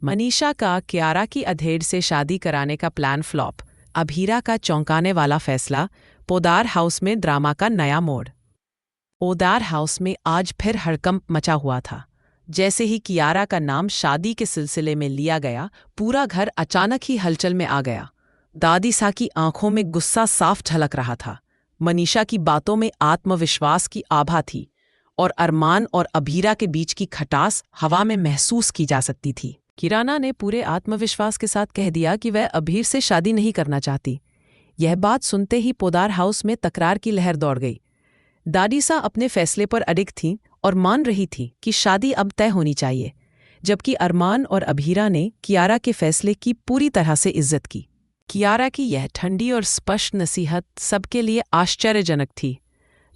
मनीषा का कियारा की अधेड़ से शादी कराने का प्लान फ्लॉप। अभीरा का चौंकाने वाला फैसला। पोदार हाउस में ड्रामा का नया मोड़। पोदार हाउस में आज फिर हड़कंप मचा हुआ था। जैसे ही कियारा का नाम शादी के सिलसिले में लिया गया, पूरा घर अचानक ही हलचल में आ गया। दादी सा की आंखों में गुस्सा साफ झलक रहा था। मनीषा की बातों में आत्मविश्वास की आभा थी और अरमान और अभीरा के बीच की खटास हवा में महसूस की जा सकती थी। किराना ने पूरे आत्मविश्वास के साथ कह दिया कि वह अभीर से शादी नहीं करना चाहती। यह बात सुनते ही पोदार हाउस में तकरार की लहर दौड़ गई। दादी सा अपने फैसले पर अडिग थीं और मान रही थी कि शादी अब तय होनी चाहिए, जबकि अरमान और अभीरा ने कियारा के फैसले की पूरी तरह से इज्जत की। कियारा की यह ठंडी और स्पष्ट नसीहत सबके लिए आश्चर्यजनक थी,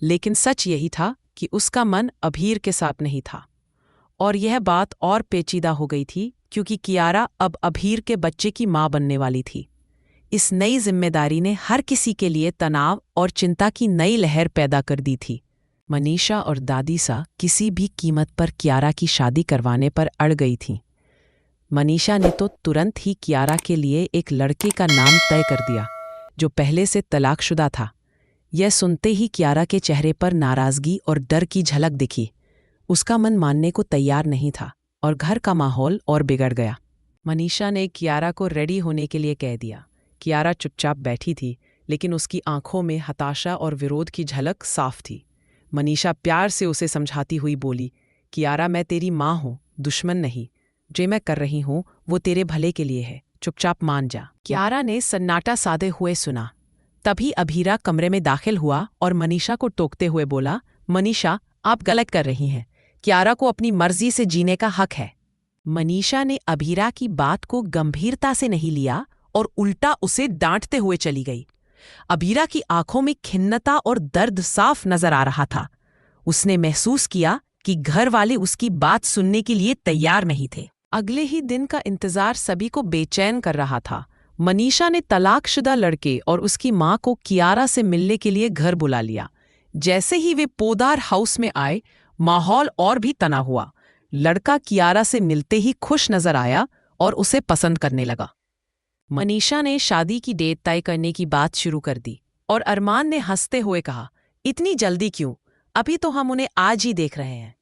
लेकिन सच यही था कि उसका मन अभीर के साथ नहीं था। और यह बात और पेचीदा हो गई थी क्योंकि कियारा अब अभीर के बच्चे की मां बनने वाली थी। इस नई जिम्मेदारी ने हर किसी के लिए तनाव और चिंता की नई लहर पैदा कर दी थी। मनीषा और दादी सा किसी भी कीमत पर कियारा की शादी करवाने पर अड़ गई थीं। मनीषा ने तो तुरंत ही कियारा के लिए एक लड़के का नाम तय कर दिया, जो पहले से तलाकशुदा था। यह सुनते ही कियारा के चेहरे पर नाराजगी और डर की झलक दिखी। उसका मन मानने को तैयार नहीं था और घर का माहौल और बिगड़ गया। मनीषा ने कियारा को रेडी होने के लिए कह दिया। कियारा चुपचाप बैठी थी, लेकिन उसकी आंखों में हताशा और विरोध की झलक साफ थी। मनीषा प्यार से उसे समझाती हुई बोली, कियारा, मैं तेरी माँ हूँ, दुश्मन नहीं। जो मैं कर रही हूँ वो तेरे भले के लिए है, चुपचाप मान जा। कियारा ने सन्नाटा साधे हुए सुना। तभी अभीरा कमरे में दाखिल हुआ और मनीषा को टोकते हुए बोला, मनीषा, आप गलत कर रही हैं। कियारा को अपनी मर्जी से जीने का हक है। मनीषा ने अभीरा की बात को गंभीरता से नहीं लिया और उल्टा उसे डांटते हुए चली गई। अभीरा की आंखों में खिन्नता और दर्द साफ नजर आ रहा था। उसने महसूस किया कि घर वाले उसकी बात सुनने के लिए तैयार नहीं थे। अगले ही दिन का इंतजार सभी को बेचैन कर रहा था। मनीषा ने तलाकशुदा लड़के और उसकी मां को कियारा से मिलने के लिए घर बुला लिया। जैसे ही वे पोदार हाउस में आए, माहौल और भी तना हुआ। लड़का कियारा से मिलते ही खुश नजर आया और उसे पसंद करने लगा। मनीषा ने शादी की डेट तय करने की बात शुरू कर दी और अरमान ने हंसते हुए कहा, इतनी जल्दी क्यों? अभी तो हम उन्हें आज ही देख रहे हैं।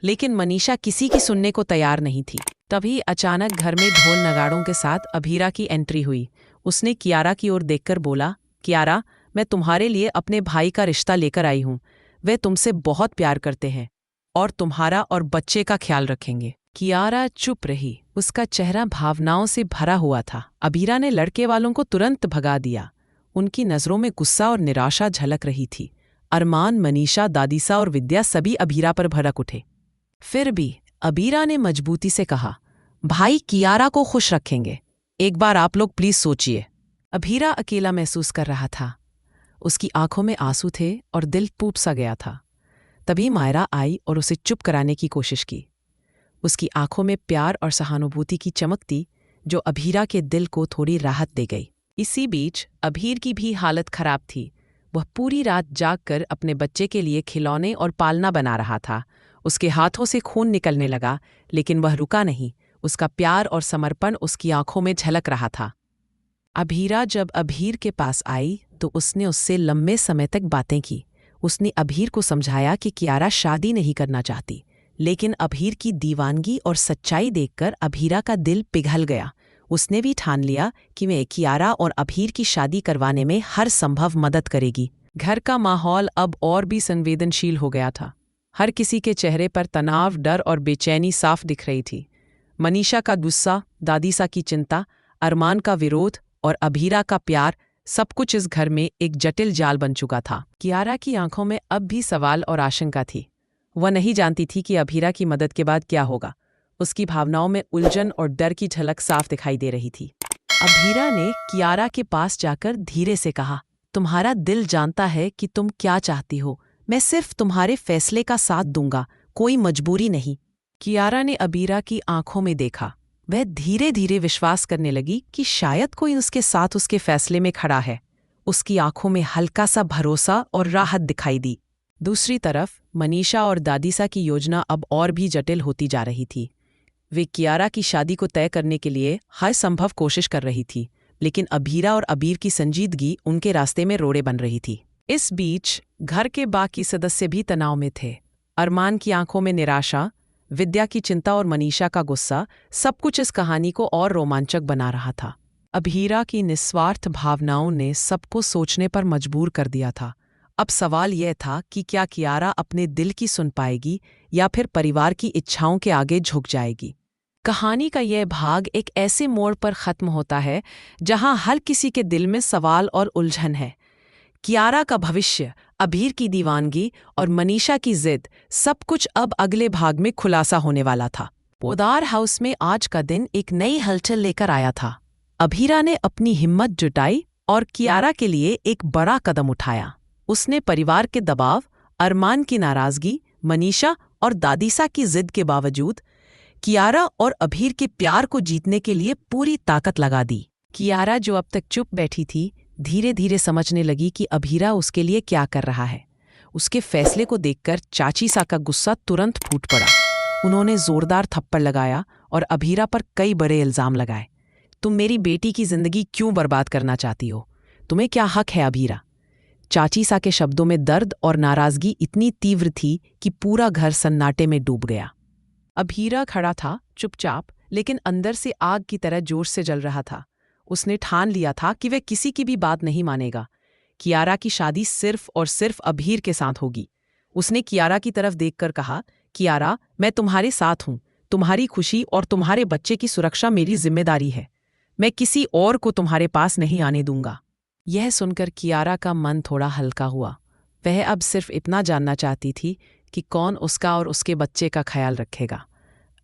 लेकिन मनीषा किसी की सुनने को तैयार नहीं थी। तभी अचानक घर में ढोल नगाड़ों के साथ अभीरा की एंट्री हुई। उसने कियारा की ओर देखकर बोला, कियारा, मैं तुम्हारे लिए अपने भाई का रिश्ता लेकर आई हूँ। वे तुमसे बहुत प्यार करते हैं और तुम्हारा और बच्चे का ख्याल रखेंगे। कियारा चुप रही। उसका चेहरा भावनाओं से भरा हुआ था। अभीरा ने लड़के वालों को तुरंत भगा दिया। उनकी नज़रों में गुस्सा और निराशा झलक रही थी। अरमान, मनीषा, दादीसा और विद्या सभी अभीरा पर भड़क उठे। फिर भी अभीरा ने मजबूती से कहा, भाई कियारा को खुश रखेंगे। एक बार आप लोग प्लीज सोचिए। अभीरा अकेला महसूस कर रहा था। उसकी आंखों में आंसू थे और दिल टूट सा गया था। तभी मायरा आई और उसे चुप कराने की कोशिश की। उसकी आंखों में प्यार और सहानुभूति की चमक थी, जो अभीरा के दिल को थोड़ी राहत दे गई। इसी बीच अभीर की भी हालत खराब थी। वह पूरी रात जागकर अपने बच्चे के लिए खिलौने और पालना बना रहा था। उसके हाथों से खून निकलने लगा, लेकिन वह रुका नहीं। उसका प्यार और समर्पण उसकी आंखों में झलक रहा था। अभीरा जब अभीर के पास आई तो उसने उससे लंबे समय तक बातें की। उसने अभीर को समझाया कि कियारा शादी नहीं करना चाहती, लेकिन अभीर की दीवानगी और सच्चाई देखकर अभीरा का दिल पिघल गया। उसने भी ठान लिया कि वह कियारा और अभीर की शादी करवाने में हर संभव मदद करेगी। घर का माहौल अब और भी संवेदनशील हो गया था। हर किसी के चेहरे पर तनाव, डर और बेचैनी साफ दिख रही थी। मनीषा का गुस्सा, दादीसा की चिंता, अरमान का विरोध और अभीरा का प्यार, सब कुछ इस घर में एक जटिल जाल बन चुका था। कियारा की आंखों में अब भी सवाल और आशंका थी। वह नहीं जानती थी कि अभीरा की मदद के बाद क्या होगा। उसकी भावनाओं में उलझन और डर की झलक साफ दिखाई दे रही थी। अभीरा ने कियारा के पास जाकर धीरे से कहा, तुम्हारा दिल जानता है कि तुम क्या चाहती हो। मैं सिर्फ तुम्हारे फैसले का साथ दूंगा, कोई मजबूरी नहीं। कियारा ने अभीरा की आंखों में देखा। वह धीरे धीरे विश्वास करने लगी कि शायद कोई उसके साथ उसके फैसले में खड़ा है। उसकी आंखों में हल्का सा भरोसा और राहत दिखाई दी। दूसरी तरफ मनीषा और दादीसा की योजना अब और भी जटिल होती जा रही थी। वे कियारा की शादी को तय करने के लिए हर संभव कोशिश कर रही थी, लेकिन अभीरा और अबीर की संजीदगी उनके रास्ते में रोड़े बन रही थी। इस बीच घर के बाकी सदस्य भी तनाव में थे। अरमान की आंखों में निराशा, विद्या की चिंता और मनीषा का गुस्सा, सब कुछ इस कहानी को और रोमांचक बना रहा था। अभीरा की निस्वार्थ भावनाओं ने सबको सोचने पर मजबूर कर दिया था। अब सवाल यह था कि क्या कियारा अपने दिल की सुन पाएगी या फिर परिवार की इच्छाओं के आगे झुक जाएगी। कहानी का यह भाग एक ऐसे मोड़ पर खत्म होता है जहां हर किसी के दिल में सवाल और उलझन है। कियारा का भविष्य, अबीर की दीवानगी और मनीषा की जिद, सब कुछ अब अगले भाग में खुलासा होने वाला था। पोदार हाउस में आज का दिन एक नई हलचल लेकर आया था। अभीरा ने अपनी हिम्मत जुटाई और कियारा के लिए एक बड़ा कदम उठाया। उसने परिवार के दबाव, अरमान की नाराजगी, मनीषा और दादीसा की जिद के बावजूद कियारा और अभीर के प्यार को जीतने के लिए पूरी ताकत लगा दी। कियारा, जो अब तक चुप बैठी थी, धीरे धीरे समझने लगी कि अभीरा उसके लिए क्या कर रहा है। उसके फैसले को देखकर चाची सा का गुस्सा तुरंत फूट पड़ा। उन्होंने जोरदार थप्पड़ लगाया और अभीरा पर कई बड़े इल्जाम लगाए। तुम मेरी बेटी की जिंदगी क्यों बर्बाद करना चाहती हो? तुम्हें क्या हक है अभीरा? चाची सा के शब्दों में दर्द और नाराजगी इतनी तीव्र थी कि पूरा घर सन्नाटे में डूब गया। अभीरा खड़ा था, चुपचाप, लेकिन अंदर से आग की तरह जोश से जल रहा था। उसने ठान लिया था कि वह किसी की भी बात नहीं मानेगा। कियारा की शादी सिर्फ और सिर्फ अभीर के साथ होगी। उसने कियारा की तरफ देखकर कहा, कियारा, मैं तुम्हारे साथ हूं। तुम्हारी खुशी और तुम्हारे बच्चे की सुरक्षा मेरी जिम्मेदारी है। मैं किसी और को तुम्हारे पास नहीं आने दूंगा। यह सुनकर कियारा का मन थोड़ा हल्का हुआ। वह अब सिर्फ इतना जानना चाहती थी कि कौन उसका और उसके बच्चे का ख्याल रखेगा।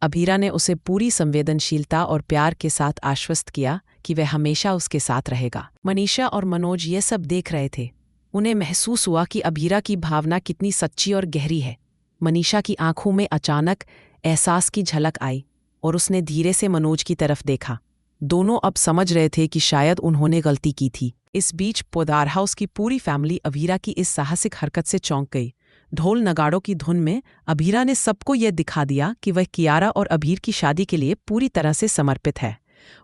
अभीरा ने उसे पूरी संवेदनशीलता और प्यार के साथ आश्वस्त किया कि वह हमेशा उसके साथ रहेगा। मनीषा और मनोज ये सब देख रहे थे। उन्हें महसूस हुआ कि अभीरा की भावना कितनी सच्ची और गहरी है। मनीषा की आंखों में अचानक एहसास की झलक आई और उसने धीरे से मनोज की तरफ देखा। दोनों अब समझ रहे थे कि शायद उन्होंने गलती की थी। इस बीच पोदार हाउस की पूरी फैमिली अभीरा की इस साहसिक हरकत से चौंक गई। ढोल नगाड़ों की धुन में अभीरा ने सबको यह दिखा दिया कि वह कियारा और अभीर की शादी के लिए पूरी तरह से समर्पित है।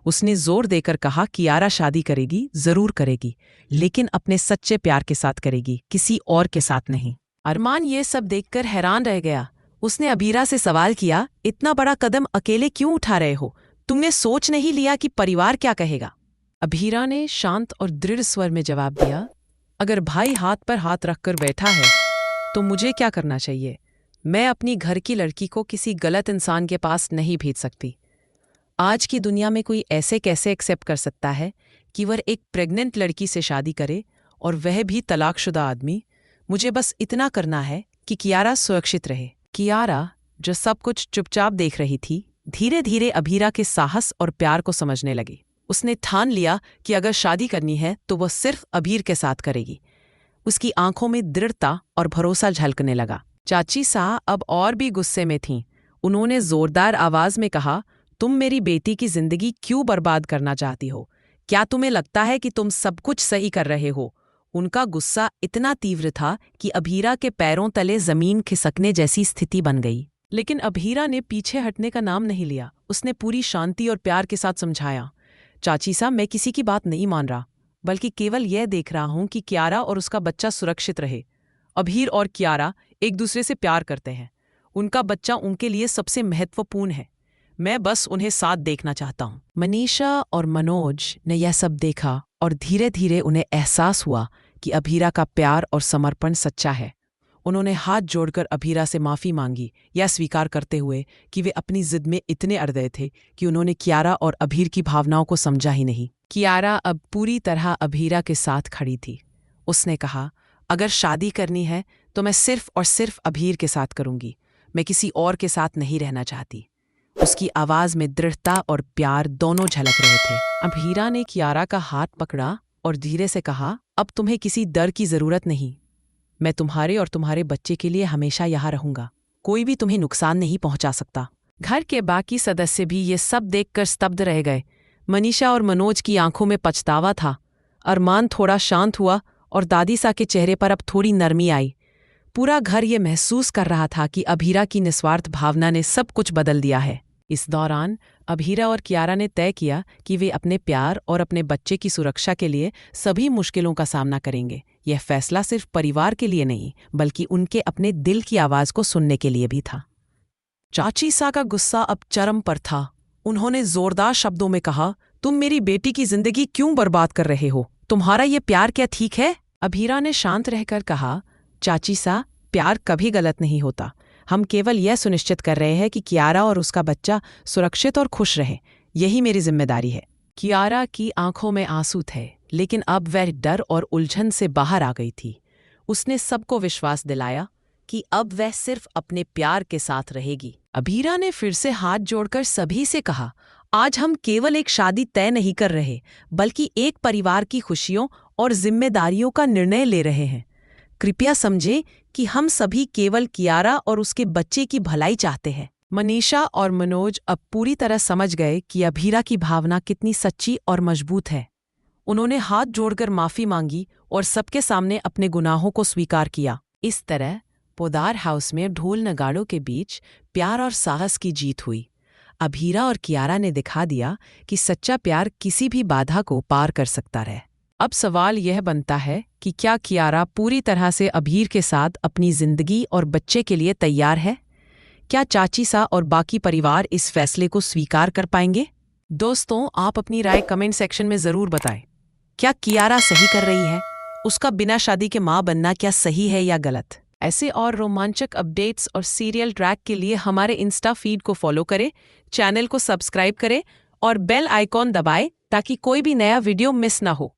उसने जोर देकर कहा, कियारा शादी करेगी, जरूर करेगी, लेकिन अपने सच्चे प्यार के साथ करेगी, किसी और के साथ नहीं। अरमान ये सब देखकर हैरान रह गया। उसने अभीरा से सवाल किया, इतना बड़ा कदम अकेले क्यों उठा रहे हो? तुमने सोच नहीं लिया कि परिवार क्या कहेगा? अभीरा ने शांत और दृढ़ स्वर में जवाब दिया, अगर भाई हाथ पर हाथ रखकर बैठा है तो मुझे क्या करना चाहिए? मैं अपनी घर की लड़की को किसी गलत इंसान के पास नहीं भेज सकती। आज की दुनिया में कोई ऐसे कैसे एक्सेप्ट कर सकता है कि वह एक प्रेग्नेंट लड़की से शादी करे, और वह भी तलाकशुदा आदमी? मुझे बस इतना करना है कि कियारा सुरक्षित रहे। कियारा, जो सब कुछ चुपचाप देख रही थी, धीरे धीरे अभीरा के साहस और प्यार को समझने लगी। उसने ठान लिया कि अगर शादी करनी है तो वह सिर्फ अभीर के साथ करेगी। उसकी आंखों में दृढ़ता और भरोसा झलकने लगा। चाची सा अब और भी गुस्से में थीं। उन्होंने जोरदार आवाज में कहा, तुम मेरी बेटी की जिंदगी क्यों बर्बाद करना चाहती हो? क्या तुम्हें लगता है कि तुम सब कुछ सही कर रहे हो? उनका गुस्सा इतना तीव्र था कि अभीरा के पैरों तले जमीन खिसकने जैसी स्थिति बन गई। लेकिन अभीरा ने पीछे हटने का नाम नहीं लिया। उसने पूरी शांति और प्यार के साथ समझाया, चाची सा, मैं किसी की बात नहीं मान रहा, बल्कि केवल यह देख रहा हूं कि कियारा और उसका बच्चा सुरक्षित रहे। अभीर और कियारा एक दूसरे से प्यार करते हैं। उनका बच्चा उनके लिए सबसे महत्वपूर्ण है। मैं बस उन्हें साथ देखना चाहता हूं। मनीषा और मनोज ने यह सब देखा और धीरे धीरे उन्हें एहसास हुआ कि अभीरा का प्यार और समर्पण सच्चा है। उन्होंने हाथ जोड़कर अभीरा से माफ़ी मांगी, यह स्वीकार करते हुए कि वे अपनी जिद में इतने अड़े थे कि उन्होंने कियारा और अभीर की भावनाओं को समझा ही नहीं। कियारा अब पूरी तरह अभीरा के साथ खड़ी थी। उसने कहा, अगर शादी करनी है तो मैं सिर्फ और सिर्फ अभीर के साथ करूंगी। मैं किसी और के साथ नहीं रहना चाहती। उसकी आवाज़ में दृढ़ता और प्यार दोनों झलक रहे थे। अभीरा ने कियारा का हाथ पकड़ा और धीरे से कहा, अब तुम्हें किसी डर की ज़रूरत नहीं। मैं तुम्हारे और तुम्हारे बच्चे के लिए हमेशा यहाँ रहूंगा। कोई भी तुम्हें नुकसान नहीं पहुंचा सकता। घर के बाकी सदस्य भी ये सब देखकर स्तब्ध रह गए। मनीषा और मनोज की आंखों में पछतावा था। अरमान थोड़ा शांत हुआ और दादीसा के चेहरे पर अब थोड़ी नरमी आई। पूरा घर ये महसूस कर रहा था कि अभीरा की निस्वार्थ भावना ने सब कुछ बदल दिया है। इस दौरान अभीरा और कियारा ने तय किया कि वे अपने प्यार और अपने बच्चे की सुरक्षा के लिए सभी मुश्किलों का सामना करेंगे। यह फैसला सिर्फ परिवार के लिए नहीं, बल्कि उनके अपने दिल की आवाज़ को सुनने के लिए भी था। चाची सा का गुस्सा अब चरम पर था। उन्होंने जोरदार शब्दों में कहा, तुम मेरी बेटी की जिंदगी क्यों बर्बाद कर रहे हो? तुम्हारा ये प्यार क्या ठीक है? अभीरा ने शांत रहकर कहा, चाची सा, प्यार कभी गलत नहीं होता। हम केवल यह सुनिश्चित कर रहे हैं कि कियारा और उसका बच्चा सुरक्षित और खुश रहे। यही मेरी जिम्मेदारी है। कियारा की आंखों में आंसू थे, लेकिन अब वह डर और उलझन से बाहर आ गई थी। उसने सबको विश्वास दिलाया कि अब वह सिर्फ अपने प्यार के साथ रहेगी। अभीरा ने फिर से हाथ जोड़कर सभी से कहा, आज हम केवल एक शादी तय नहीं कर रहे, बल्कि एक परिवार की खुशियों और जिम्मेदारियों का निर्णय ले रहे हैं। कृपया समझें कि हम सभी केवल कियारा और उसके बच्चे की भलाई चाहते हैं। मनीषा और मनोज अब पूरी तरह समझ गए कि अभीरा की भावना कितनी सच्ची और मजबूत है। उन्होंने हाथ जोड़कर माफ़ी मांगी और सबके सामने अपने गुनाहों को स्वीकार किया। इस तरह पोदार हाउस में ढोल नगाड़ों के बीच प्यार और साहस की जीत हुई। अभीरा और कियारा ने दिखा दिया कि सच्चा प्यार किसी भी बाधा को पार कर सकता है। अब सवाल यह बनता है कि क्या कियारा पूरी तरह से अभीर के साथ अपनी जिंदगी और बच्चे के लिए तैयार है? क्या चाची सा और बाकी परिवार इस फैसले को स्वीकार कर पाएंगे? दोस्तों, आप अपनी राय कमेंट सेक्शन में ज़रूर बताएं। क्या कियारा सही कर रही है? उसका बिना शादी के माँ बनना क्या सही है या गलत? ऐसे और रोमांचक अपडेट्स और सीरियल ट्रैक के लिए हमारे इंस्टा फीड को फॉलो करें, चैनल को सब्सक्राइब करें और बेल आइकॉन दबाएं ताकि कोई भी नया वीडियो मिस ना हो।